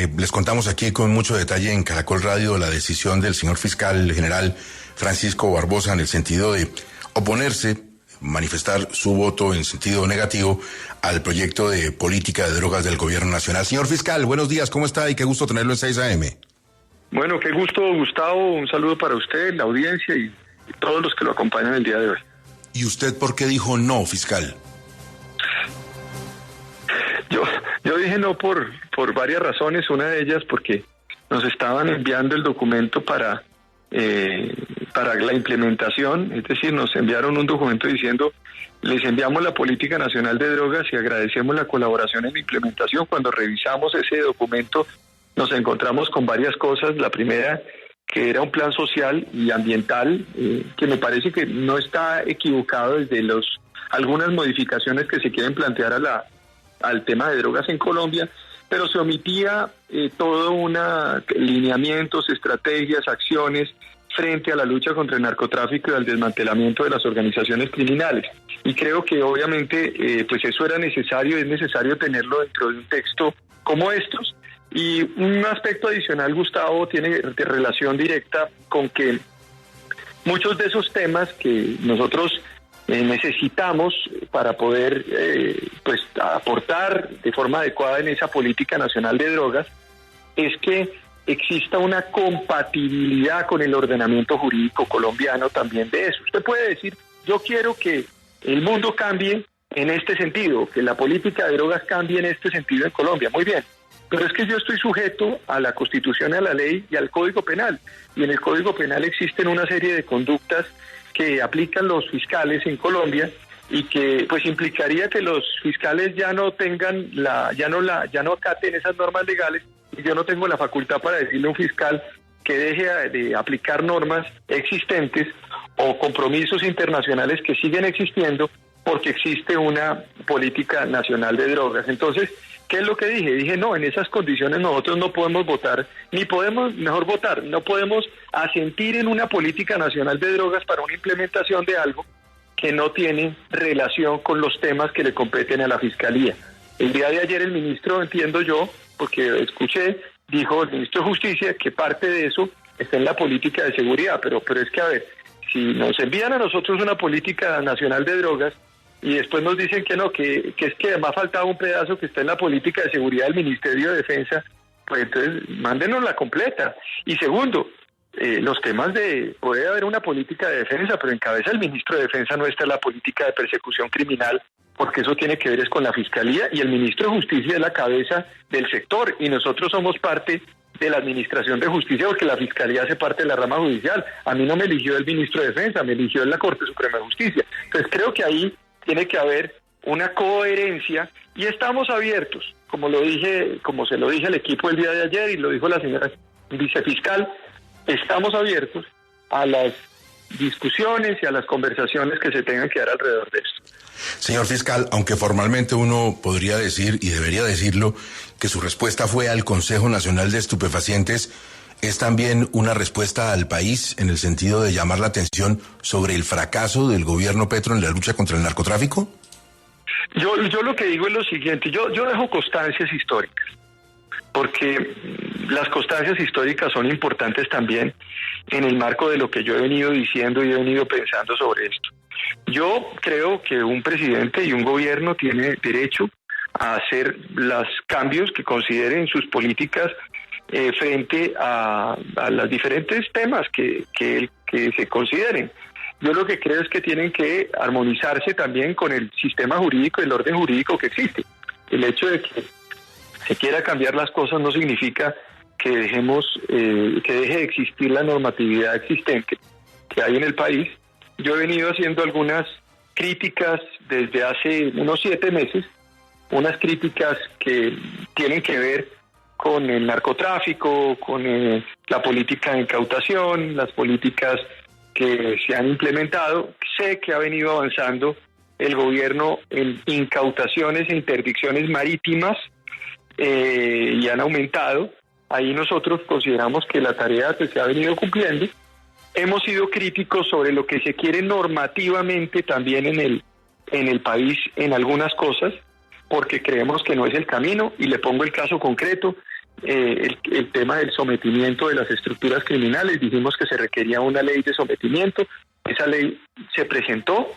Les contamos aquí con mucho detalle en Caracol Radio la decisión del señor fiscal general Francisco Barbosa en el sentido de oponerse, manifestar su voto en sentido negativo al proyecto de política de drogas del gobierno nacional. Señor fiscal, buenos días, ¿cómo está? Y qué gusto tenerlo en 6 AM. Bueno, qué gusto, Gustavo, un saludo para usted, la audiencia y todos los que lo acompañan el día de hoy. ¿Y usted por qué dijo no, fiscal? Yo dije no por varias razones. Una de ellas porque nos estaban enviando el documento para la implementación, es decir, nos enviaron un documento diciendo les enviamos la política nacional de drogas y agradecemos la colaboración en la implementación. Cuando revisamos ese documento nos encontramos con varias cosas. La primera, que era un plan social y ambiental, que me parece que no está equivocado desde algunas modificaciones que se quieren plantear al tema de drogas en Colombia, pero se omitía todo lineamientos, estrategias, acciones frente a la lucha contra el narcotráfico y al desmantelamiento de las organizaciones criminales. Y creo que obviamente pues eso era necesario, es necesario tenerlo dentro de un texto como estos. Y un aspecto adicional, Gustavo, tiene relación directa con que muchos de esos temas que nosotros necesitamos para poder pues aportar de forma adecuada en esa política nacional de drogas es que exista una compatibilidad con el ordenamiento jurídico colombiano también de eso. Usted puede decir, yo quiero que el mundo cambie en este sentido, que la política de drogas cambie en este sentido en Colombia, muy bien, pero es que yo estoy sujeto a la Constitución, a la ley y al Código Penal, y en el Código Penal existen una serie de conductas que aplican los fiscales en Colombia y que pues implicaría que los fiscales ya no acaten esas normas legales, y yo no tengo la facultad para decirle a un fiscal que deje de aplicar normas existentes o compromisos internacionales que siguen existiendo porque existe una política nacional de drogas. Entonces, ¿qué es lo que dije? Dije, no, en esas condiciones nosotros no podemos votar, no podemos asentir en una política nacional de drogas para una implementación de algo que no tiene relación con los temas que le competen a la Fiscalía. El día de ayer el ministro, entiendo yo, porque escuché, dijo el ministro de Justicia que parte de eso está en la política de seguridad, pero es que, a ver, si nos envían a nosotros una política nacional de drogas y después nos dicen que no, que es que además faltaba un pedazo que está en la política de seguridad del Ministerio de Defensa, pues entonces mándenos la completa. Y segundo, los temas puede haber una política de defensa, pero en cabeza del ministro de Defensa no está la política de persecución criminal, porque eso tiene que ver es con la Fiscalía, y el ministro de Justicia es la cabeza del sector, y nosotros somos parte de la Administración de Justicia, porque la Fiscalía hace parte de la rama judicial. A mí no me eligió el ministro de Defensa, me eligió en la Corte Suprema de Justicia. Entonces creo que ahí tiene que haber una coherencia y estamos abiertos, como se lo dije al equipo el día de ayer y lo dijo la señora vicefiscal, estamos abiertos a las discusiones y a las conversaciones que se tengan que dar alrededor de esto. Señor fiscal, aunque formalmente uno podría decir, y debería decirlo, que su respuesta fue al Consejo Nacional de Estupefacientes, ¿es también una respuesta al país en el sentido de llamar la atención sobre el fracaso del gobierno Petro en la lucha contra el narcotráfico? Yo lo que digo es lo siguiente, yo dejo constancias históricas, porque las constancias históricas son importantes también en el marco de lo que yo he venido diciendo y he venido pensando sobre esto. Yo creo que un presidente y un gobierno tiene derecho a hacer los cambios que consideren sus políticas frente a los diferentes temas que se consideren. Yo lo que creo es que tienen que armonizarse también con el sistema jurídico, el orden jurídico que existe. El hecho de que se quiera cambiar las cosas no significa que deje de existir la normatividad existente que hay en el país. Yo he venido haciendo algunas críticas desde hace unos 7 meses, unas críticas que tienen que ver con el narcotráfico, con la política de incautación, las políticas que se han implementado. Sé que ha venido avanzando el gobierno en incautaciones e interdicciones marítimas y han aumentado. Ahí nosotros consideramos que la tarea que se ha venido cumpliendo. Hemos sido críticos sobre lo que se quiere normativamente también en el país en algunas cosas, porque creemos que no es el camino, y le pongo el caso concreto el tema del sometimiento de las estructuras criminales. Dijimos que se requería una ley de sometimiento. Esa ley se presentó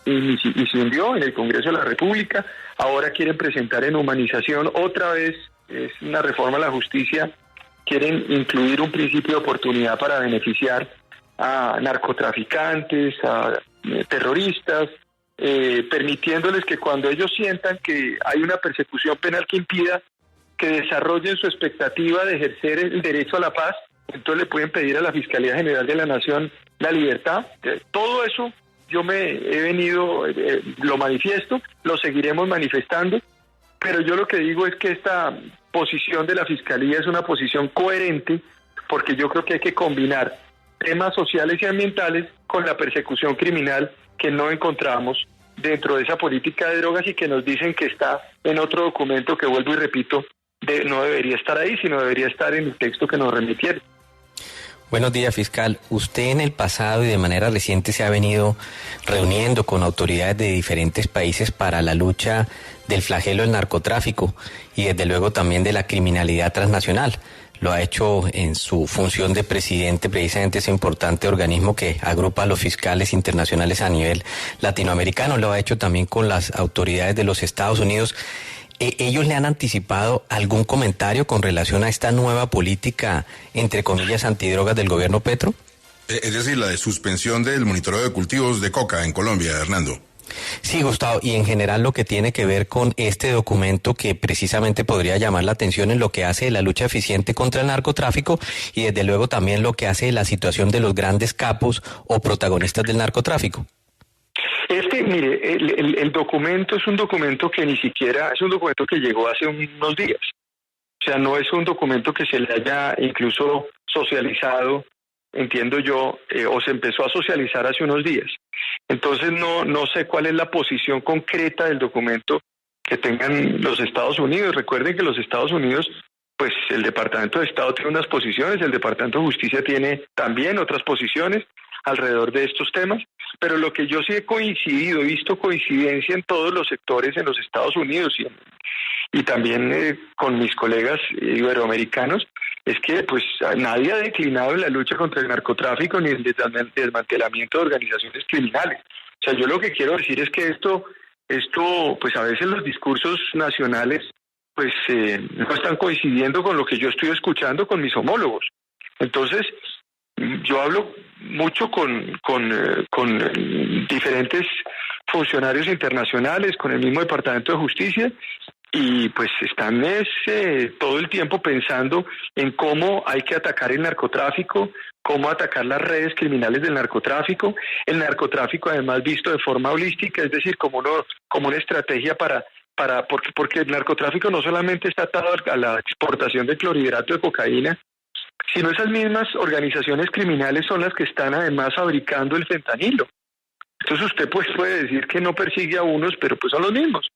y se envió en el Congreso de la República. Ahora quieren presentar en humanización otra vez, es una reforma a la justicia. Quieren incluir un principio de oportunidad para beneficiar a narcotraficantes, a terroristas, permitiéndoles que cuando ellos sientan que hay una persecución penal que impida que desarrollen su expectativa de ejercer el derecho a la paz, entonces le pueden pedir a la Fiscalía General de la Nación la libertad. Todo eso yo lo manifiesto, lo seguiremos manifestando, pero yo lo que digo es que esta posición de la Fiscalía es una posición coherente, porque yo creo que hay que combinar temas sociales y ambientales con la persecución criminal que no encontramos dentro de esa política de drogas y que nos dicen que está en otro documento que, vuelvo y repito, no debería estar ahí, sino debería estar en el texto que nos remitieron. Buenos días, fiscal. Usted en el pasado y de manera reciente se ha venido reuniendo con autoridades de diferentes países para la lucha del flagelo del narcotráfico y desde luego también de la criminalidad transnacional. Lo ha hecho en su función de presidente, precisamente ese importante organismo que agrupa a los fiscales internacionales a nivel latinoamericano. Lo ha hecho también con las autoridades de los Estados Unidos. ¿Ellos le han anticipado algún comentario con relación a esta nueva política, entre comillas, antidrogas del gobierno Petro? Es decir, la de suspensión del monitoreo de cultivos de coca en Colombia, Hernando. Sí, Gustavo, y en general lo que tiene que ver con este documento que precisamente podría llamar la atención en lo que hace de la lucha eficiente contra el narcotráfico y desde luego también lo que hace de la situación de los grandes capos o protagonistas del narcotráfico. Mire, el documento es un documento que ni siquiera, es un documento que llegó hace unos días. O sea, no es un documento que se le haya incluso socializado, entiendo yo, o se empezó a socializar hace unos días. Entonces no sé cuál es la posición concreta del documento que tengan los Estados Unidos. Recuerden que los Estados Unidos, pues el Departamento de Estado tiene unas posiciones, el Departamento de Justicia tiene también otras posiciones alrededor de estos temas, pero lo que yo sí he visto coincidencia en todos los sectores en los Estados Unidos y también con mis colegas iberoamericanos, es que pues nadie ha declinado en la lucha contra el narcotráfico ni el desmantelamiento de organizaciones criminales. O sea, yo lo que quiero decir es que esto pues a veces los discursos nacionales pues no están coincidiendo con lo que yo estoy escuchando con mis homólogos. Entonces, yo hablo mucho con diferentes funcionarios internacionales, con el mismo Departamento de Justicia, y pues están todo el tiempo pensando en cómo hay que atacar el narcotráfico, cómo atacar las redes criminales del narcotráfico, el narcotráfico además visto de forma holística, es decir, como una estrategia porque el narcotráfico no solamente está atado a la exportación de clorhidrato de cocaína, sino esas mismas organizaciones criminales son las que están además fabricando el fentanilo. Entonces usted pues puede decir que no persigue a unos, pero pues son los mismos.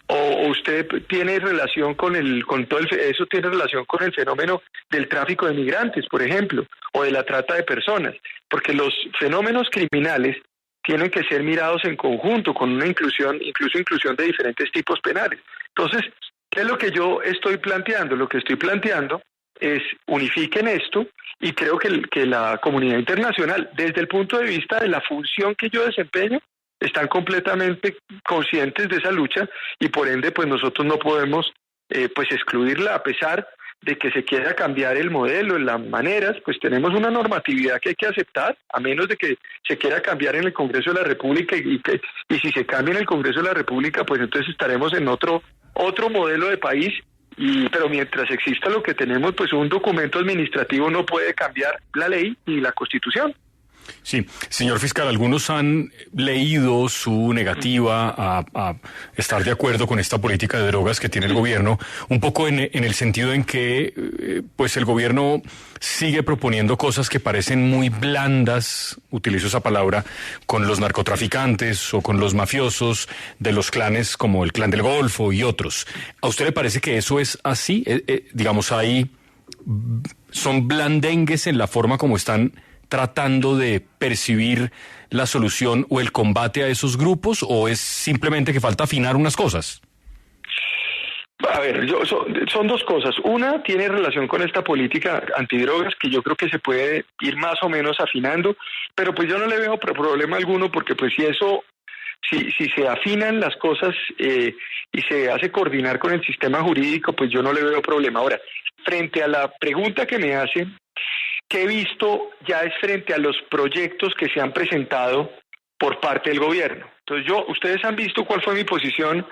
O usted tiene relación eso tiene relación con el fenómeno del tráfico de migrantes, por ejemplo, o de la trata de personas, porque los fenómenos criminales tienen que ser mirados en conjunto, con una inclusión de diferentes tipos penales. Entonces, ¿qué es lo que yo estoy planteando? Lo que estoy planteando es unifiquen esto y creo que la comunidad internacional, desde el punto de vista de la función que yo desempeño, están completamente conscientes de esa lucha y por ende pues nosotros no podemos pues excluirla a pesar de que se quiera cambiar el modelo, las maneras, pues tenemos una normatividad que hay que aceptar, a menos de que se quiera cambiar en el Congreso de la República y si se cambia en el Congreso de la República pues entonces estaremos en otro modelo de país. Pero mientras exista lo que tenemos, pues un documento administrativo no puede cambiar la ley ni la Constitución. Sí, señor fiscal, algunos han leído su negativa a estar de acuerdo con esta política de drogas que tiene el gobierno, un poco en el sentido en que pues el gobierno sigue proponiendo cosas que parecen muy blandas, utilizo esa palabra, con los narcotraficantes o con los mafiosos de los clanes como el Clan del Golfo y otros. ¿A usted le parece que eso es así? Digamos, ahí son blandengues en la forma como están tratando de percibir la solución o el combate a esos grupos, o es simplemente que falta afinar unas cosas? A ver, son dos cosas. Una tiene relación con esta política antidrogas que yo creo que se puede ir más o menos afinando, pero pues yo no le veo problema alguno porque pues si se afinan las cosas y se hace coordinar con el sistema jurídico, pues yo no le veo problema. Ahora, frente a la pregunta que me hace, que he visto ya es frente a los proyectos que se han presentado por parte del gobierno. Entonces ustedes han visto cuál fue mi posición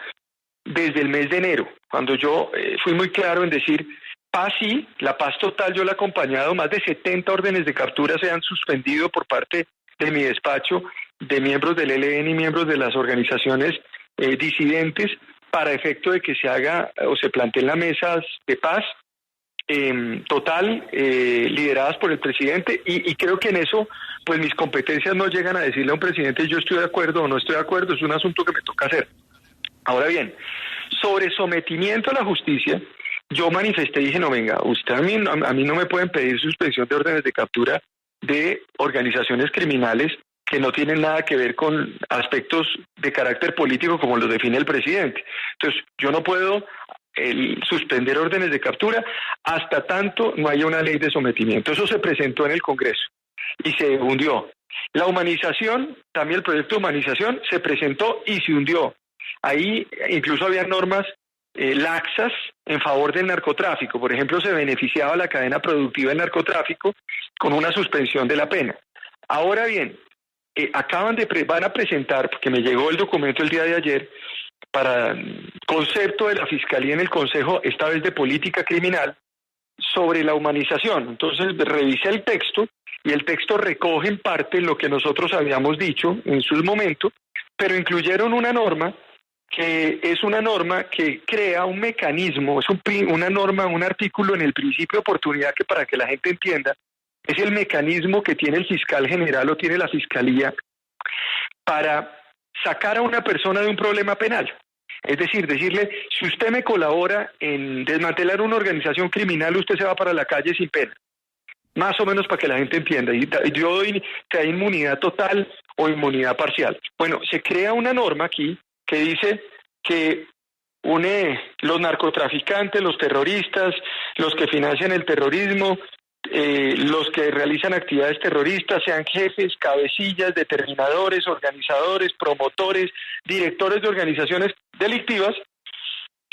desde el mes de enero, cuando yo fui muy claro en decir, paz sí, la paz total yo la he acompañado, más de 70 órdenes de captura se han suspendido por parte de mi despacho, de miembros del ELN y miembros de las organizaciones disidentes, para efecto de que se haga o se planteen las mesas de paz total, lideradas por el presidente, y creo que en eso pues mis competencias no llegan a decirle a un presidente yo estoy de acuerdo o no estoy de acuerdo, es un asunto que me toca hacer. Ahora bien, sobre sometimiento a la justicia, yo manifesté y dije, no, venga, usted a mí no me pueden pedir suspensión de órdenes de captura de organizaciones criminales que no tienen nada que ver con aspectos de carácter político como los define el presidente. Entonces, yo no puedo suspender órdenes de captura hasta tanto no haya una ley de sometimiento. Eso se presentó en el Congreso y se hundió. La humanización, también el proyecto de humanización, se presentó y se hundió. Ahí incluso había normas laxas en favor del narcotráfico. Por ejemplo, se beneficiaba la cadena productiva del narcotráfico con una suspensión de la pena. Ahora bien, van a presentar, porque me llegó el documento el día de ayer, para concepto de la Fiscalía en el Consejo, esta vez de Política Criminal, sobre la humanización. Entonces revisé el texto y el texto recoge en parte lo que nosotros habíamos dicho en su momento, pero incluyeron una norma que es una norma que crea un mecanismo, es una norma, un artículo en el principio de oportunidad que, para que la gente entienda, es el mecanismo que tiene el fiscal general o tiene la fiscalía para sacar a una persona de un problema penal. Es decir, decirle, si usted me colabora en desmantelar una organización criminal, usted se va para la calle sin pena. Más o menos para que la gente entienda. Y yo doy que hay inmunidad total o inmunidad parcial. Bueno, se crea una norma aquí que dice que une los narcotraficantes, los terroristas, los que financian el terrorismo, los que realizan actividades terroristas, sean jefes, cabecillas, determinadores, organizadores, promotores, directores de organizaciones delictivas,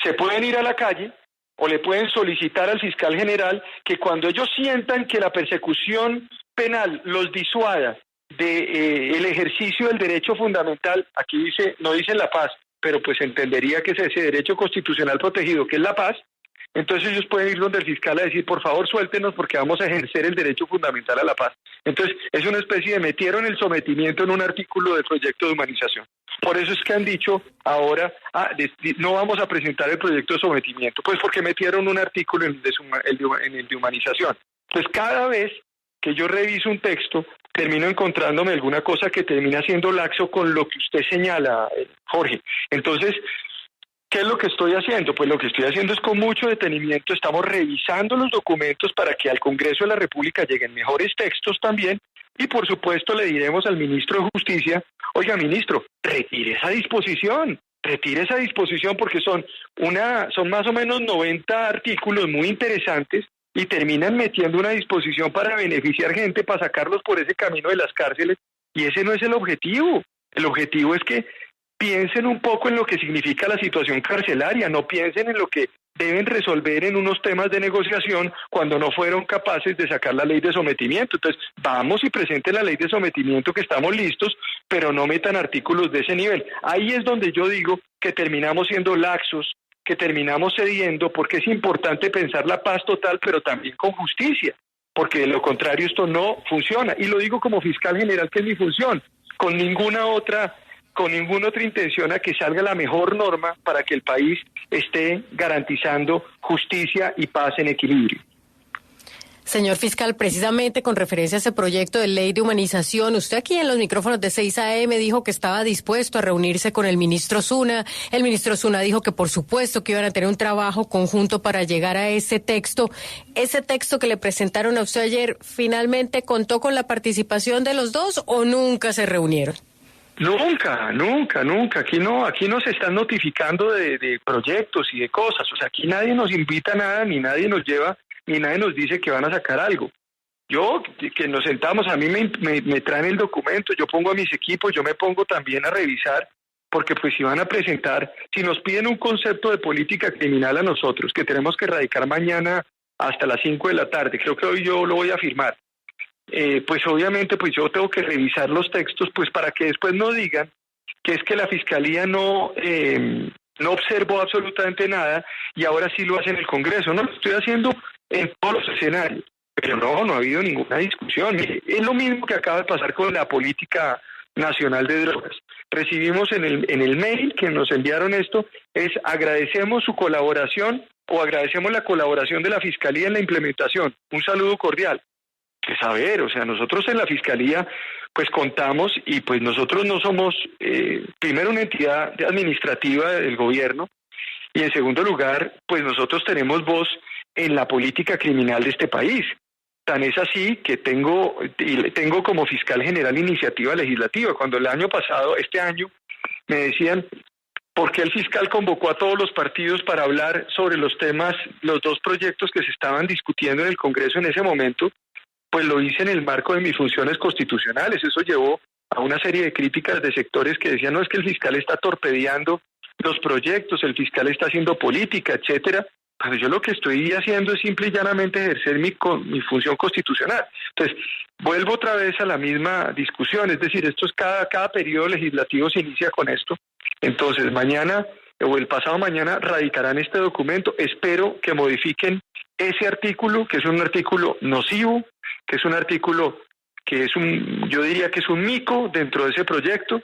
se pueden ir a la calle o le pueden solicitar al fiscal general que cuando ellos sientan que la persecución penal los disuada el ejercicio del derecho fundamental, aquí dice, no dice la paz, pero pues entendería que es ese derecho constitucional protegido, que es la paz. Entonces ellos pueden ir donde el fiscal a decir, por favor, suéltenos porque vamos a ejercer el derecho fundamental a la paz. Entonces es una especie de metieron el sometimiento en un artículo del proyecto de humanización. Por eso es que han dicho ahora, no vamos a presentar el proyecto de sometimiento, pues porque metieron un artículo en el de humanización. Pues cada vez que yo reviso un texto, termino encontrándome alguna cosa que termina siendo laxo con lo que usted señala, Jorge. Entonces, ¿qué es lo que estoy haciendo? Pues lo que estoy haciendo es con mucho detenimiento, estamos revisando los documentos para que al Congreso de la República lleguen mejores textos también, y por supuesto le diremos al ministro de Justicia, oiga ministro, retire esa disposición porque son más o menos 90 artículos muy interesantes y terminan metiendo una disposición para beneficiar gente, para sacarlos por ese camino de las cárceles, y ese no es el objetivo. El objetivo es que piensen un poco en lo que significa la situación carcelaria, no piensen en lo que deben resolver en unos temas de negociación cuando no fueron capaces de sacar la ley de sometimiento. Entonces, vamos y presenten la ley de sometimiento, que estamos listos, pero no metan artículos de ese nivel. Ahí es donde yo digo que terminamos siendo laxos, que terminamos cediendo, porque es importante pensar la paz total, pero también con justicia, porque de lo contrario esto no funciona. Y lo digo como fiscal general, que es mi función, con ninguna otra intención a que salga la mejor norma para que el país esté garantizando justicia y paz en equilibrio. Señor fiscal, precisamente con referencia a ese proyecto de ley de humanización, usted aquí en los micrófonos de 6 AM dijo que estaba dispuesto a reunirse con el ministro Zuna. El ministro Zuna dijo que por supuesto que iban a tener un trabajo conjunto para llegar a ese texto. ¿Ese texto que le presentaron a usted ayer finalmente contó con la participación de los dos o nunca se reunieron? Nunca. Aquí no se están notificando de proyectos y de cosas. O sea, aquí nadie nos invita a nada, ni nadie nos lleva, ni nadie nos dice que van a sacar algo. Yo, que nos sentamos, a mí me traen el documento, yo pongo a mis equipos, yo me pongo también a revisar, porque pues si van a presentar, si nos piden un concepto de política criminal a nosotros, que tenemos que radicar mañana hasta las 5 de la tarde, creo que hoy yo lo voy a firmar, pues obviamente pues yo tengo que revisar los textos pues para que después no digan que es que la Fiscalía no observó absolutamente nada y ahora sí lo hace en el Congreso. No lo estoy haciendo en todos los escenarios. Pero no ha habido ninguna discusión. Mire, es lo mismo que acaba de pasar con la política nacional de drogas. Recibimos en el mail que nos enviaron esto, es agradecemos su colaboración o agradecemos la colaboración de la Fiscalía en la implementación. Un saludo cordial. Pues a ver, o sea, nosotros en la Fiscalía pues contamos y pues nosotros no somos, primero, una entidad administrativa del gobierno y en segundo lugar, pues nosotros tenemos voz en la política criminal de este país. Tan es así que tengo como fiscal general iniciativa legislativa. Cuando este año, me decían, ¿por qué el fiscal convocó a todos los partidos para hablar sobre los temas, los dos proyectos que se estaban discutiendo en el Congreso en ese momento? Pues lo hice en el marco de mis funciones constitucionales. Eso llevó a una serie de críticas de sectores que decían, no, es que el fiscal está torpedeando los proyectos, el fiscal está haciendo política, etcétera. Pero yo lo que estoy haciendo es simple y llanamente ejercer mi función constitucional. Entonces, vuelvo otra vez a la misma discusión, es decir, esto es cada periodo legislativo se inicia con esto. Entonces, mañana o el pasado mañana radicarán este documento. Espero que modifiquen ese artículo, que es un artículo nocivo, que es un artículo que yo diría que es un mico dentro de ese proyecto,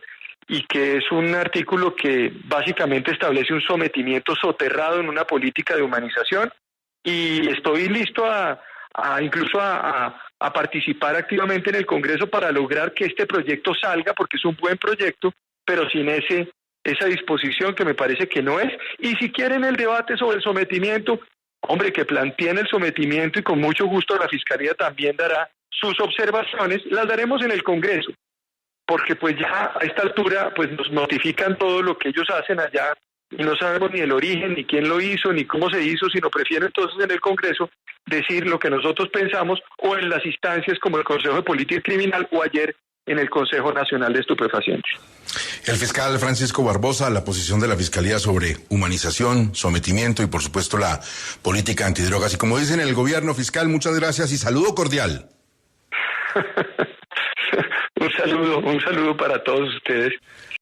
y que es un artículo que básicamente establece un sometimiento soterrado en una política de humanización, y estoy listo incluso a participar activamente en el Congreso para lograr que este proyecto salga, porque es un buen proyecto, pero sin esa disposición que me parece que no es. Y si quieren el debate sobre el sometimiento, hombre, que planteen el sometimiento y con mucho gusto la Fiscalía también dará sus observaciones, las daremos en el Congreso. Porque pues ya a esta altura pues nos notifican todo lo que ellos hacen allá y no sabemos ni el origen, ni quién lo hizo, ni cómo se hizo, sino prefieren entonces en el Congreso decir lo que nosotros pensamos, o en las instancias como el Consejo de Política Criminal o ayer en el Consejo Nacional de Estupefacientes. El fiscal Francisco Barbosa, la posición de la Fiscalía sobre humanización, sometimiento y por supuesto la política antidrogas. Y como dicen en el gobierno, fiscal, muchas gracias y saludo cordial. Un saludo para todos ustedes.